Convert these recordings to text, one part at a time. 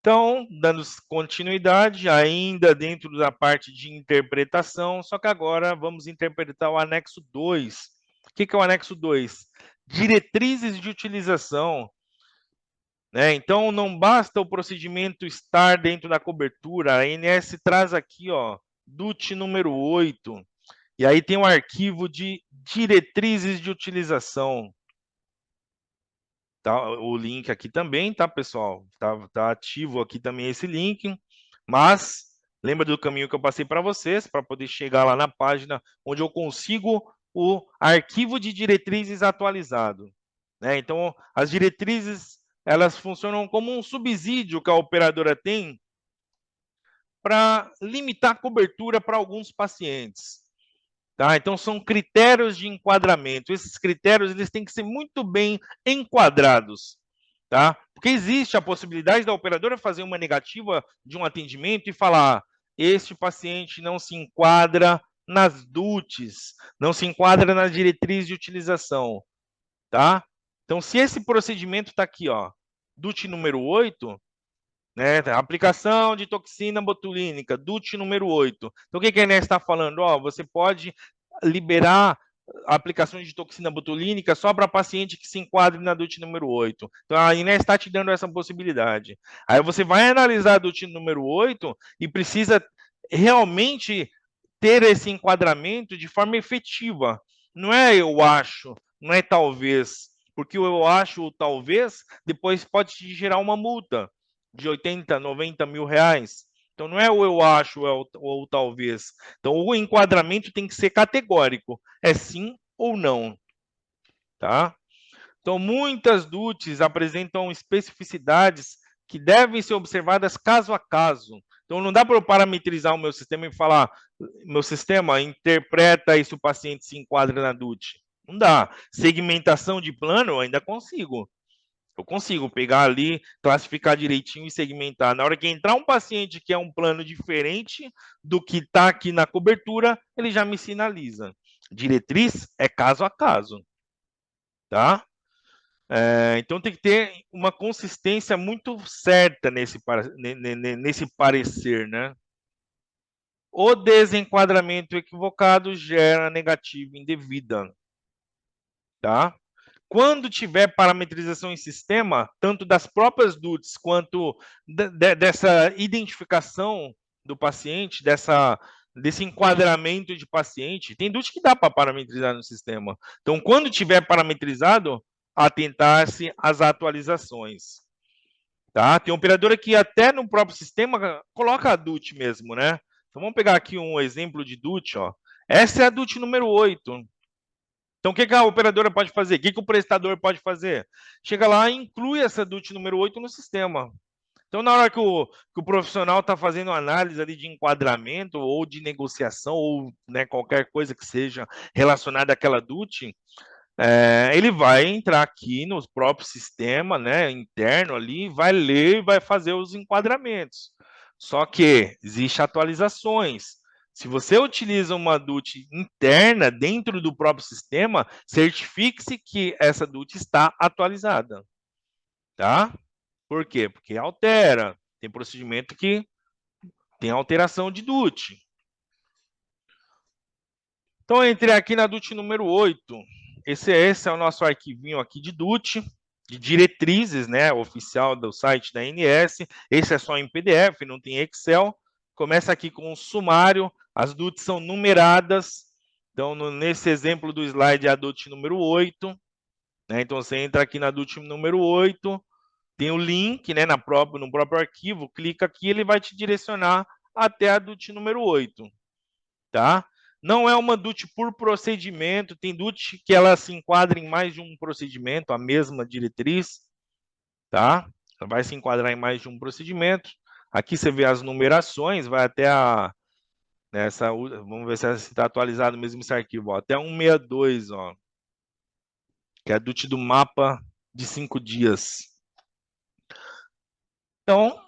Então, dando continuidade, ainda dentro da parte de interpretação, só que agora vamos interpretar o anexo 2. O que é o anexo 2? Diretrizes de utilização. Então, não basta o procedimento estar dentro da cobertura, a ANS traz aqui, ó, DUT número 8, e aí tem um arquivo de diretrizes de utilização. Tá, o link aqui também, tá, pessoal? Tá ativo aqui também esse link, mas lembra do caminho que eu passei para vocês, para poder chegar lá na página onde eu consigo o arquivo de diretrizes atualizado. Então, as diretrizes, elas funcionam como um subsídio que a operadora tem para limitar a cobertura para alguns pacientes. Tá? Então, são critérios de enquadramento. Esses critérios eles têm que ser muito bem enquadrados. Tá? Porque existe a possibilidade da operadora fazer uma negativa de um atendimento e falar: este paciente não se enquadra nas DUTs, não se enquadra nas diretrizes de utilização. Tá? Então, se esse procedimento está aqui, ó, DUT número 8, aplicação de toxina botulínica, DUT número 8. Então, o que a ANS está falando? Você pode liberar aplicações de toxina botulínica só para paciente que se enquadre na DUT número 8. Então, a ANS está te dando essa possibilidade. Aí você vai analisar a DUT número 8 e precisa realmente ter esse enquadramento de forma efetiva. Não é eu acho, não é talvez, porque o eu acho ou talvez depois pode te gerar uma multa de 80, 90 mil reais. Então, não é o eu acho ou talvez. Então, o enquadramento tem que ser categórico. É sim ou não. Tá? Então, muitas DUTs apresentam especificidades que devem ser observadas caso a caso. Então, não dá para eu parametrizar o meu sistema e falar, meu sistema interpreta se o paciente se enquadra na DUT. Não dá. Segmentação de plano, eu ainda consigo. Eu consigo pegar ali, classificar direitinho e segmentar. Na hora que entrar um paciente que é um plano diferente do que está aqui na cobertura, ele já me sinaliza. Diretriz é caso a caso. Tá? Então tem que ter uma consistência muito certa nesse parecer, né? O desenquadramento equivocado gera negativa indevida. Tá? Quando tiver parametrização em sistema, tanto das próprias DUTs quanto dessa identificação do paciente, desse enquadramento de paciente, tem DUT que dá para parametrizar no sistema. Então, quando tiver parametrizado, atentar-se às atualizações. Tá? Tem operadora que até no próprio sistema coloca a DUT mesmo, né? Então, vamos pegar aqui um exemplo de DUT, ó. Essa é a DUT número 8. Então, o que a operadora pode fazer? O que o prestador pode fazer? Chega lá e inclui essa DUT número 8 no sistema. Então, na hora que o profissional está fazendo análise ali de enquadramento ou de negociação ou qualquer coisa que seja relacionada àquela DUT, ele vai entrar aqui no próprio sistema interno ali, vai ler e vai fazer os enquadramentos. Só que existem atualizações. Se você utiliza uma DUT interna dentro do próprio sistema, certifique-se que essa DUT está atualizada. Tá? Por quê? Porque altera. Tem procedimento que tem alteração de DUT. Então, eu entrei aqui na DUT número 8. Esse é o nosso arquivinho aqui de DUT, de diretrizes, oficial do site da ANS. Esse é só em PDF, não tem Excel. Começa aqui com um sumário. As DUTs são numeradas. Então, nesse exemplo do slide, é a DUT número 8. Então, você entra aqui na DUT número 8, tem o link no próprio arquivo, clica aqui, ele vai te direcionar até a DUT número 8. Tá? Não é uma DUT por procedimento, tem DUT que ela se enquadra em mais de um procedimento, a mesma diretriz, tá? Ela vai se enquadrar em mais de um procedimento. Aqui você vê as numerações, vai até vamos ver se está atualizado mesmo esse arquivo, ó, até 162, ó, que é a DUT do mapa de 5 dias. Então,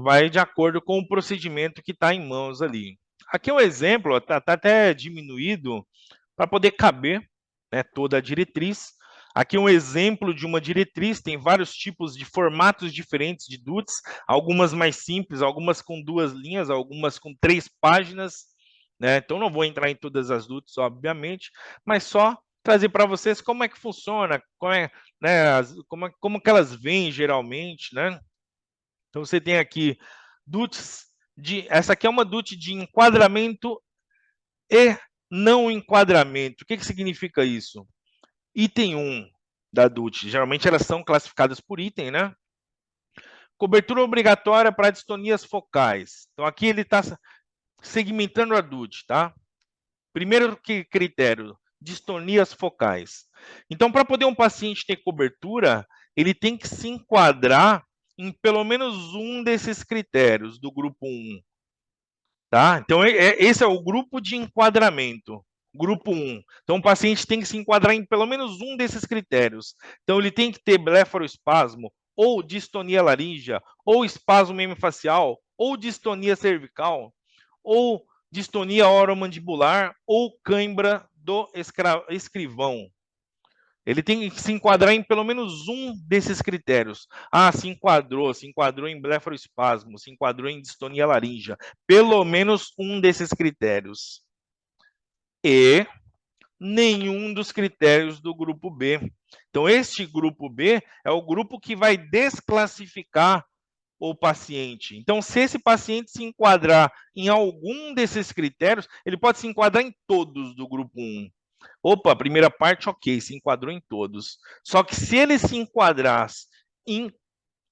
vai de acordo com o procedimento que está em mãos ali. Aqui é um exemplo, está até diminuído para poder caber toda a diretriz. Aqui um exemplo de uma diretriz, tem vários tipos de formatos diferentes de DUTs, algumas mais simples, algumas com 2 linhas, algumas com 3 páginas, né? Então não vou entrar em todas as DUTs, obviamente, mas só trazer para vocês como é que funciona, como que elas vêm geralmente, né? Então você tem aqui DUTs essa aqui é uma DUT de enquadramento e não enquadramento. O que significa isso? Item 1 da DUT, geralmente elas são classificadas por item, né? Cobertura obrigatória para distonias focais. Então aqui ele está segmentando a DUT, tá? Primeiro critério, distonias focais. Então, para poder um paciente ter cobertura, ele tem que se enquadrar em pelo menos um desses critérios do grupo 1. Tá? Então, esse é o grupo de enquadramento, grupo 1. Então, o paciente tem que se enquadrar em pelo menos um desses critérios. Então, ele tem que ter blefaroespasmo, ou distonia laríngea, ou espasmo hemifacial, ou distonia cervical, ou distonia oromandibular, ou cãibra do escrivão. Ele tem que se enquadrar em pelo menos um desses critérios. Ah, se enquadrou em blefaroespasmo, se enquadrou em distonia laríngea. Pelo menos um desses critérios. E nenhum dos critérios do grupo B. Então, este grupo B é o grupo que vai desclassificar o paciente. Então, se esse paciente se enquadrar em algum desses critérios, ele pode se enquadrar em todos do grupo 1. Opa, a primeira parte, ok, se enquadrou em todos. Só que se ele se enquadrasse em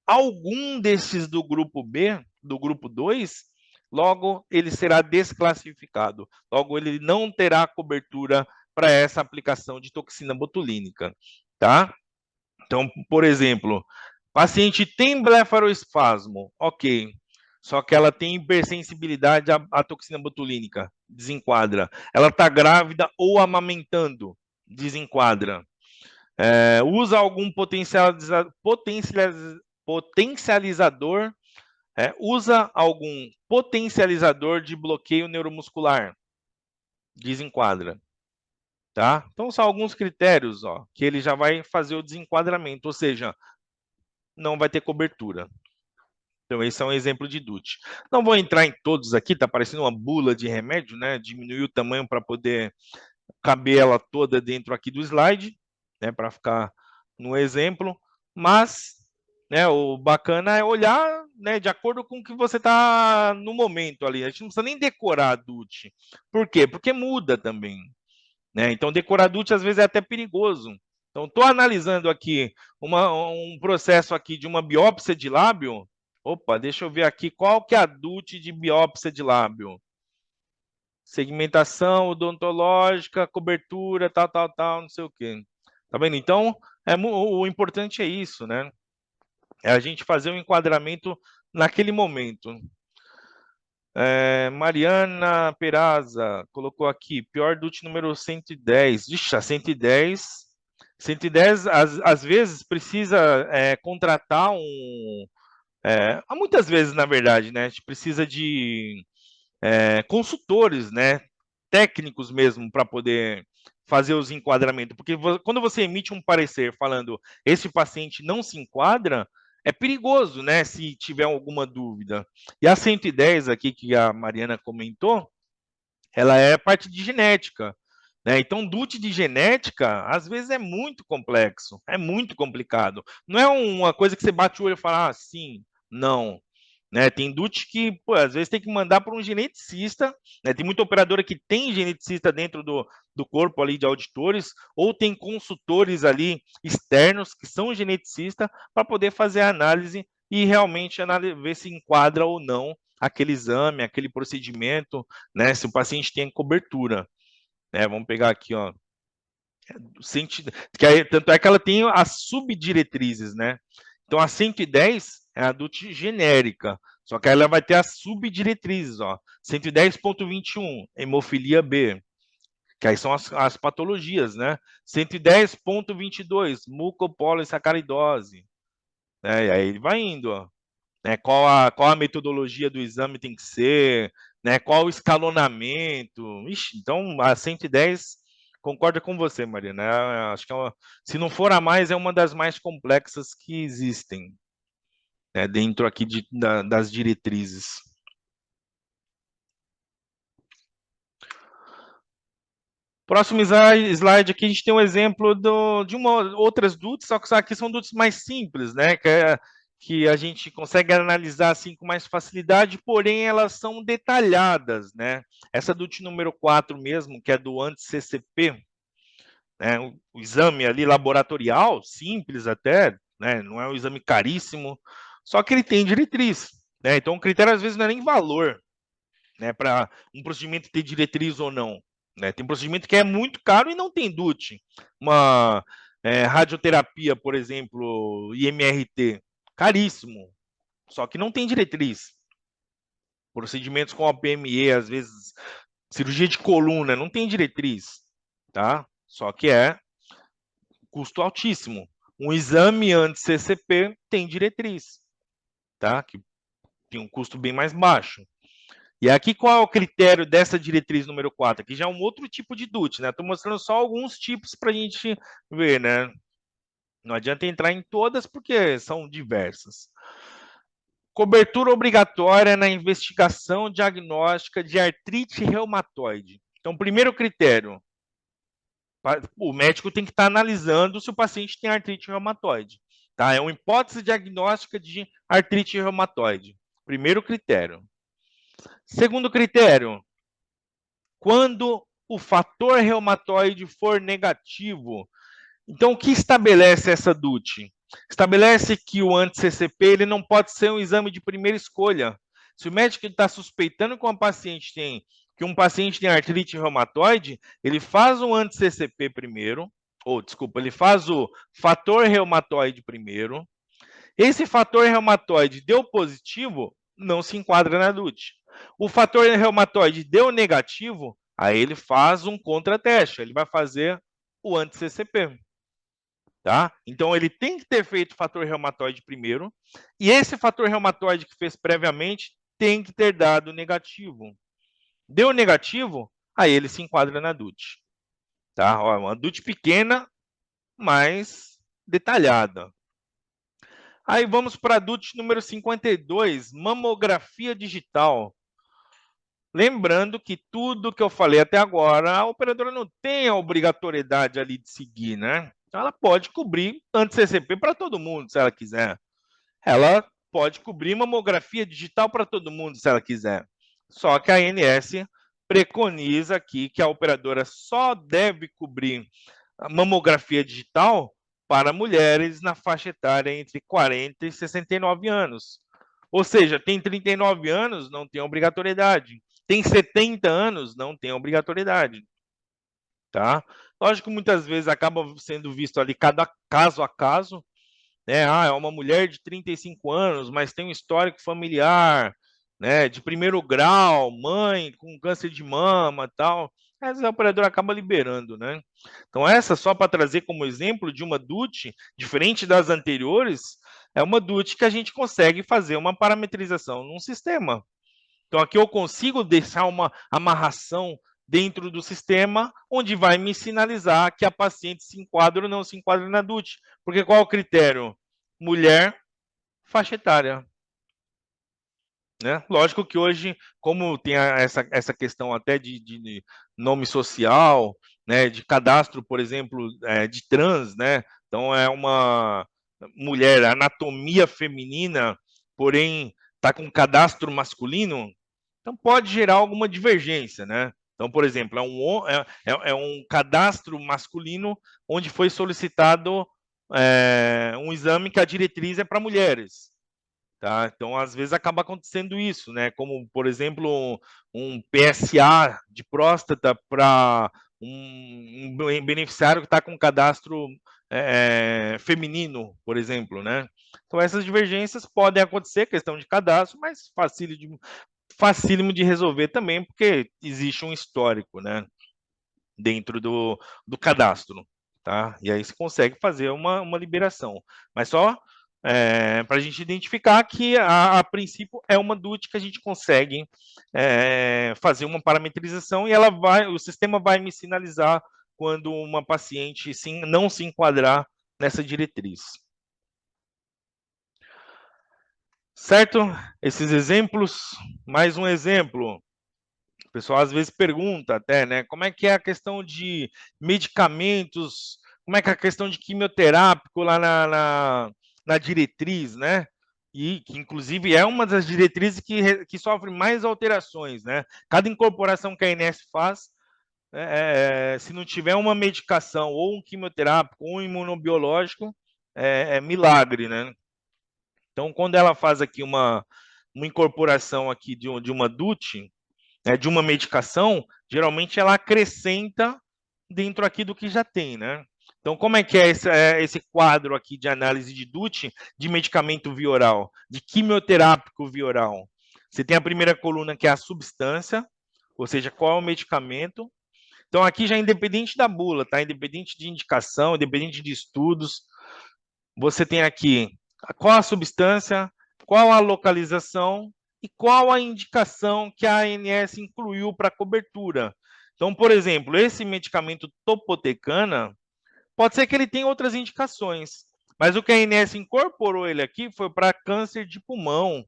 algum desses do grupo B, do grupo 2, logo ele será desclassificado. Logo, ele não terá cobertura para essa aplicação de toxina botulínica, tá? Então, por exemplo, paciente tem blefaroespasmo, ok. Só que ela tem hipersensibilidade à toxina botulínica, desenquadra. Ela está grávida ou amamentando, desenquadra. Usa algum potencializador, usa algum potencializador de bloqueio neuromuscular, desenquadra. Tá? Então, são alguns critérios que ele já vai fazer o desenquadramento, ou seja, não vai ter cobertura. Então, esse é um exemplo de DUT. Não vou entrar em todos aqui, está parecendo uma bula de remédio, né? Diminuir o tamanho para poder caber ela toda dentro aqui do slide, né? Para ficar no exemplo. Mas, né, o bacana é olhar, né, de acordo com o que você está no momento ali. A gente não precisa nem decorar a DUT. Por quê? Porque muda também. Né? Então, decorar DUT às vezes é até perigoso. Então, estou analisando aqui um processo aqui de uma biópsia de lábio. Opa, deixa eu ver aqui qual que é a DUT de biópsia de lábio. Segmentação odontológica, cobertura, tal, não sei o quê. Tá vendo? Então, o importante é isso, né? É a gente fazer um enquadramento naquele momento. Mariana Peraza colocou aqui, pior DUT número 110. Ixi, a 110, às vezes precisa contratar muitas vezes, na verdade, né? A gente precisa de consultores, né? Técnicos mesmo, para poder fazer os enquadramentos. Porque quando você emite um parecer falando esse paciente não se enquadra, é perigoso, né? Se tiver alguma dúvida. E a 110 aqui que a Mariana comentou, ela é parte de genética. Né? Então, DUT de genética, às vezes, é muito complexo, é muito complicado. Não é uma coisa que você bate o olho e fala, sim, não. Né? Tem DUT que, pô, às vezes, tem que mandar para um geneticista. Né? Tem muita operadora que tem geneticista dentro do corpo ali de auditores, ou tem consultores ali externos que são geneticistas para poder fazer a análise e realmente ver se enquadra ou não aquele exame, aquele procedimento, né? Se o paciente tem cobertura. Né? Vamos pegar aqui, ó. Tanto é que ela tem as subdiretrizes, né? Então, a 110 é a DUT genérica, só que ela vai ter as subdiretrizes, ó. 110.21, hemofilia B, que aí são as patologias, né? 110.22, mucopolissacaridose. Né? E aí ele vai indo, ó. Né? Qual a metodologia do exame tem que ser, né? Qual o escalonamento. Ixi, então, a 110 concordo com você, Mariana. Acho que se não for a mais, é uma das mais complexas que existem, né, dentro aqui das diretrizes. Próximo slide aqui, a gente tem um exemplo de outras DUTs, só que aqui são DUTs mais simples, né? Que a gente consegue analisar assim com mais facilidade, porém elas são detalhadas, né? Essa DUT número 4 mesmo, que é do anti-CCP, né? O exame ali laboratorial, simples até, né? Não é um exame caríssimo, só que ele tem diretriz, né? Então o critério às vezes não é nem valor, né? Para um procedimento ter diretriz ou não. Né? Tem procedimento que é muito caro e não tem DUT. Uma radioterapia, por exemplo, IMRT, caríssimo, só que não tem diretriz. Procedimentos com OPME, às vezes, cirurgia de coluna, não tem diretriz, tá? Só que é custo altíssimo. Um exame anti-CCP tem diretriz, tá? Que tem um custo bem mais baixo. E aqui qual é o critério dessa diretriz número 4? Aqui já é um outro tipo de DUT, né? Estou mostrando só alguns tipos para a gente ver, né? Não adianta entrar em todas porque são diversas. Cobertura obrigatória na investigação diagnóstica de artrite reumatoide. Então, primeiro critério, o médico tem que estar analisando se o paciente tem artrite reumatoide. Tá? É uma hipótese diagnóstica de artrite reumatoide. Primeiro critério. Segundo critério, quando o fator reumatoide for negativo. Então, o que estabelece essa DUT? Estabelece que o anti-CCP ele não pode ser um exame de primeira escolha. Se o médico está suspeitando que um paciente tem artrite reumatoide, ele faz o anti-CCP primeiro, ele faz o fator reumatoide primeiro. Esse fator reumatoide deu positivo, não se enquadra na DUT. O fator reumatoide deu negativo, aí ele faz um contrateste, ele vai fazer o anti-CCP. Tá? Então, ele tem que ter feito o fator reumatoide primeiro, e esse fator reumatoide que fez previamente tem que ter dado negativo. Deu negativo, aí ele se enquadra na DUT. Tá? Ó, uma DUT pequena, mas detalhada. Aí vamos para a DUT número 52, mamografia digital. Lembrando que tudo que eu falei até agora, a operadora não tem a obrigatoriedade ali de seguir, né? Então, ela pode cobrir anti-CCP para todo mundo, se ela quiser. Ela pode cobrir mamografia digital para todo mundo, se ela quiser. Só que a ANS preconiza aqui que a operadora só deve cobrir a mamografia digital para mulheres na faixa etária entre 40 e 69 anos. Ou seja, tem 39 anos, não tem obrigatoriedade. Tem 70 anos, não tem obrigatoriedade. Tá? Lógico que muitas vezes acaba sendo visto ali cada caso a caso, né? Ah, é uma mulher de 35 anos, mas tem um histórico familiar, né, de primeiro grau, mãe com câncer de mama, tal. Mas a operadora acaba liberando, né? Então essa só para trazer como exemplo de uma DUT diferente das anteriores, é uma DUT que a gente consegue fazer uma parametrização num sistema. Então aqui eu consigo deixar uma amarração dentro do sistema, onde vai me sinalizar que a paciente se enquadra ou não se enquadra na DUT. Porque qual é o critério? Mulher, faixa etária. Né? Lógico que hoje, como tem essa questão até de nome social, né, de cadastro, por exemplo, de trans, né? Então é uma mulher, anatomia feminina, porém está com cadastro masculino, então pode gerar alguma divergência, né? Então, por exemplo, é um cadastro masculino onde foi solicitado um exame que a diretriz é para mulheres. Tá? Então, às vezes acaba acontecendo isso, né? Como, por exemplo, um PSA de próstata para um beneficiário que está com cadastro feminino, por exemplo, né? Então, essas divergências podem acontecer, questão de cadastro, mas facílimo de resolver também, porque existe um histórico, né? Dentro do cadastro, tá? E aí você consegue fazer uma liberação. Mas só para a gente identificar que, a princípio, é uma DUT que a gente consegue fazer uma parametrização e o sistema vai me sinalizar quando uma paciente não se enquadrar nessa diretriz. Certo? Esses exemplos, mais um exemplo. O pessoal às vezes pergunta até, né? Como é que é a questão de medicamentos, como é que é a questão de quimioterápico lá na diretriz, né? E que, inclusive, é uma das diretrizes que sofre mais alterações, né? Cada incorporação que a INS faz, se não tiver uma medicação, ou um quimioterápico, ou um imunobiológico, é milagre, né? Então, quando ela faz aqui uma incorporação aqui de uma DUT, né, de uma medicação, geralmente ela acrescenta dentro aqui do que já tem, né? Então, como é que é esse quadro aqui de análise de DUT de medicamento via oral, de quimioterápico via oral? Você tem a primeira coluna, que é a substância, ou seja, qual é o medicamento. Então, aqui já é independente da bula, tá? Independente de indicação, independente de estudos, você tem aqui qual a substância, qual a localização e qual a indicação que a ANS incluiu para cobertura. Então, por exemplo, esse medicamento Topotecana, pode ser que ele tenha outras indicações, mas o que a ANS incorporou ele aqui foi para câncer de pulmão.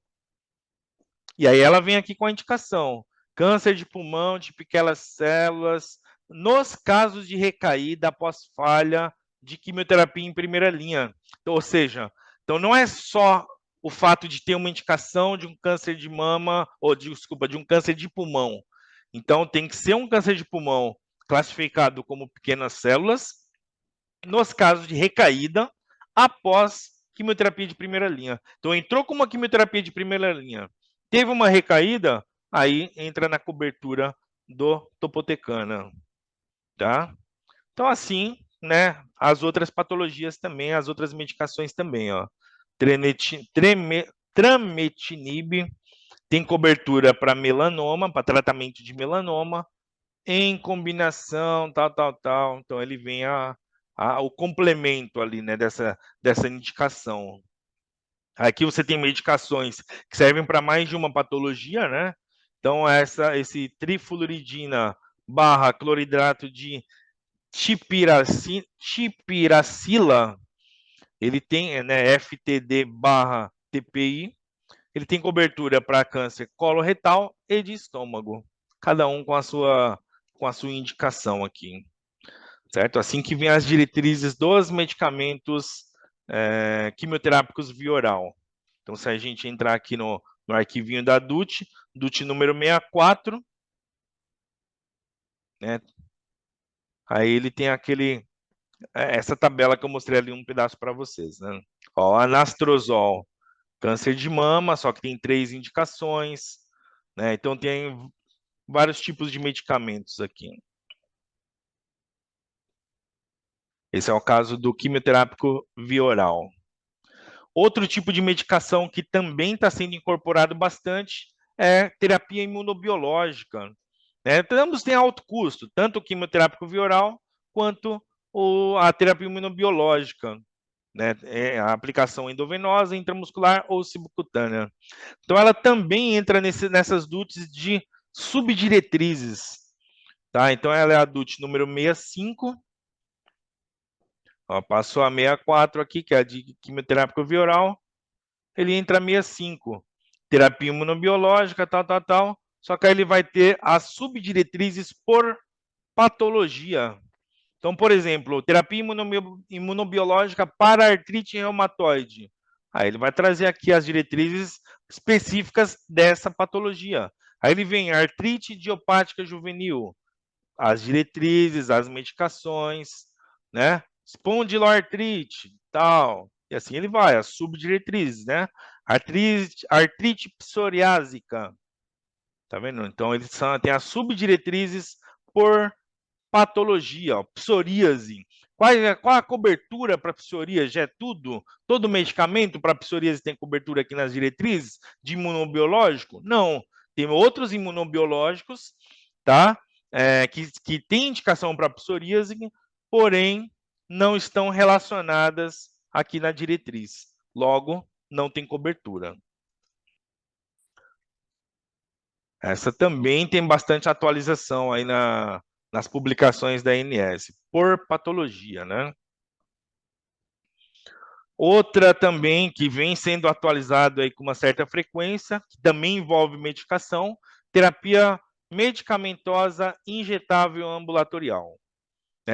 E aí ela vem aqui com a indicação: câncer de pulmão de pequenas células, nos casos de recaída após falha de quimioterapia em primeira linha. Então, ou seja, então não é só o fato de ter uma indicação de um câncer de mama, desculpa, de um câncer de pulmão. Então, tem que ser um câncer de pulmão classificado como pequenas células, nos casos de recaída após quimioterapia de primeira linha. Então, entrou com uma quimioterapia de primeira linha, teve uma recaída, aí entra na cobertura do Topotecana, tá? Então, assim, né, as outras patologias também, as outras medicações também, ó. Trametinib tem cobertura para melanoma, para tratamento de melanoma, em combinação, tal. Então, ele vem o complemento ali, né, dessa indicação. Aqui você tem medicações que servem para mais de uma patologia, né? Então, esse trifluoridina barra cloridrato de tipiracila, ele tem, né, FTD barra TPI, ele tem cobertura para câncer coloretal e de estômago, cada um com a sua indicação aqui, certo? Assim que vem as diretrizes dos medicamentos quimioterápicos via oral. Então, se a gente entrar aqui no arquivinho da DUT, DUT número 64, né? Aí ele tem essa tabela que eu mostrei ali um pedaço para vocês, né? Ó, anastrozol, câncer de mama, só que tem 3 indicações, né? Então tem vários tipos de medicamentos aqui. Esse é o caso do quimioterápico via oral. Outro tipo de medicação que também está sendo incorporado bastante é terapia imunobiológica. Né? Ambos têm alto custo, tanto o quimioterápico via oral quanto a terapia imunobiológica, né? A aplicação endovenosa, intramuscular ou subcutânea. Então, ela também entra nessas DUTs de subdiretrizes. Tá? Então, ela é a DUT número 65. Ó, passou a 64 aqui, que é a de quimioterápico via oral. Ele entra 65. Terapia imunobiológica, tal. Só que aí ele vai ter as subdiretrizes por patologia. Então, por exemplo, terapia imunobiológica para artrite reumatoide. Aí ele vai trazer aqui as diretrizes específicas dessa patologia. Aí ele vem artrite idiopática juvenil, as diretrizes, as medicações, né? Espondiloartrite, tal. E assim ele vai, as subdiretrizes, né? Artrite psoriásica. Tá vendo? Então, eles têm as subdiretrizes por patologia, ó, psoríase. Qual a cobertura para psoríase? É tudo? Todo medicamento para psoríase tem cobertura aqui nas diretrizes de imunobiológico? Não. Tem outros imunobiológicos, tá? Que têm indicação para psoríase, porém não estão relacionadas aqui na diretriz. Logo, não tem cobertura. Essa também tem bastante atualização aí nas publicações da ANS, por patologia, né? Outra também que vem sendo atualizado aí com uma certa frequência, que também envolve medicação, terapia medicamentosa injetável ambulatorial.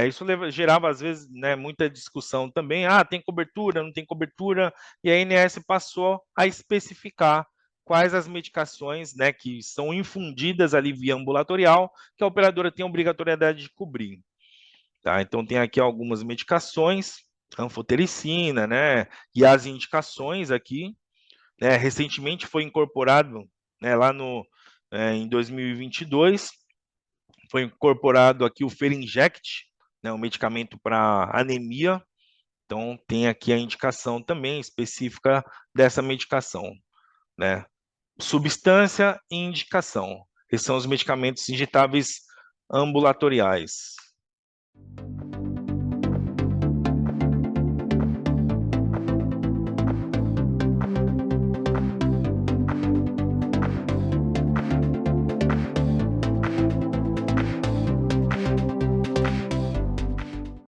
Isso gerava, às vezes, né, muita discussão também. Ah, tem cobertura, não tem cobertura? E a ANS passou a especificar quais as medicações, né, que são infundidas ali via ambulatorial, que a operadora tem a obrigatoriedade de cobrir. Tá? Então, tem aqui algumas medicações, anfotericina, né, e as indicações aqui. Né, recentemente foi incorporado, né, lá em 2022, foi incorporado aqui o Ferinject, né, um medicamento para anemia. Então, tem aqui a indicação também específica dessa medicação, né? Substância e indicação. Esses são os medicamentos injetáveis ambulatoriais.